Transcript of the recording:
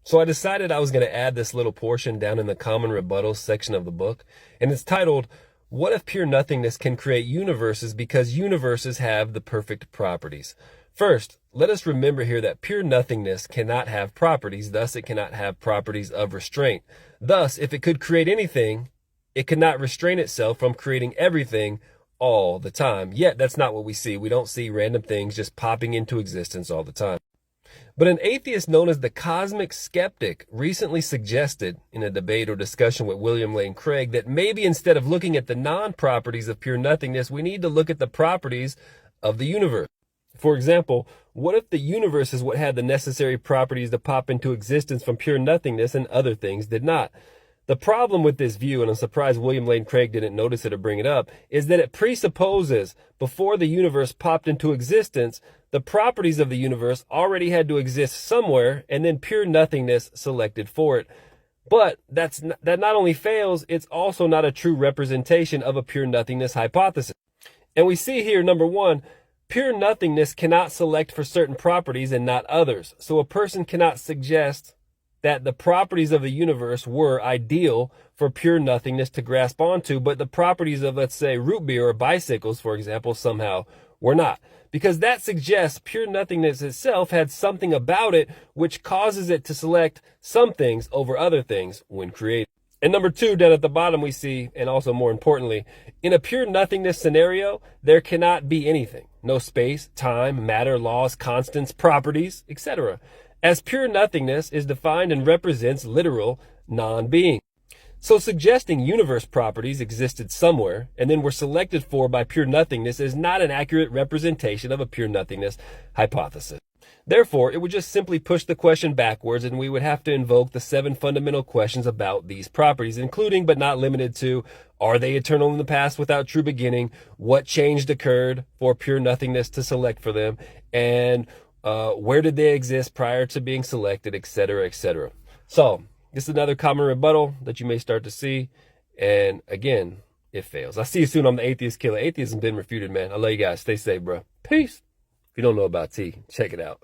So I decided I was going to add this little portion down in the common rebuttals section of the book, and it's titled, "What if pure nothingness can create universes because universes have the perfect properties?" First, let us remember here that pure nothingness cannot have properties, thus it cannot have properties of restraint. Thus, if it could create anything, it could not restrain itself from creating everything all the time. Yet, that's not what we see. We don't see random things just popping into existence all the time. But an atheist known as the cosmic skeptic recently suggested in a debate or discussion with William Lane Craig that maybe instead of looking at the non-properties of pure nothingness, we need to look at the properties of the universe. For example, what if the universe is what had the necessary properties to pop into existence from pure nothingness and other things did not? The problem with this view, and I'm surprised William Lane Craig didn't notice it or bring it up, is that it presupposes before the universe popped into existence, the properties of the universe already had to exist somewhere, and then pure nothingness selected for it. But that not only fails, it's also not a true representation of a pure nothingness hypothesis. And we see here, number one, pure nothingness cannot select for certain properties and not others. So a person cannot suggest that the properties of the universe were ideal for pure nothingness to grasp onto, but the properties of, let's say, root beer or bicycles, for example, somehow were not. Because that suggests pure nothingness itself had something about it which causes it to select some things over other things when created. And number two, down at the bottom we see, and also more importantly, in a pure nothingness scenario, there cannot be anything. No space, time, matter, laws, constants, properties, etc. As pure nothingness is defined and represents literal non-being. So suggesting universe properties existed somewhere and then were selected for by pure nothingness is not an accurate representation of a pure nothingness hypothesis. Therefore, it would just simply push the question backwards, and we would have to invoke the 7 fundamental questions about these properties, including but not limited to, are they eternal in the past without true beginning? What changed occurred for pure nothingness to select for them? And where did they exist prior to being selected, etc., etc. So this is another common rebuttal that you may start to see. And again, it fails. I'll see you soon on the Atheist Killer. Atheism been refuted, man. I love you guys. Stay safe, bro. Peace. If you don't know about T, check it out.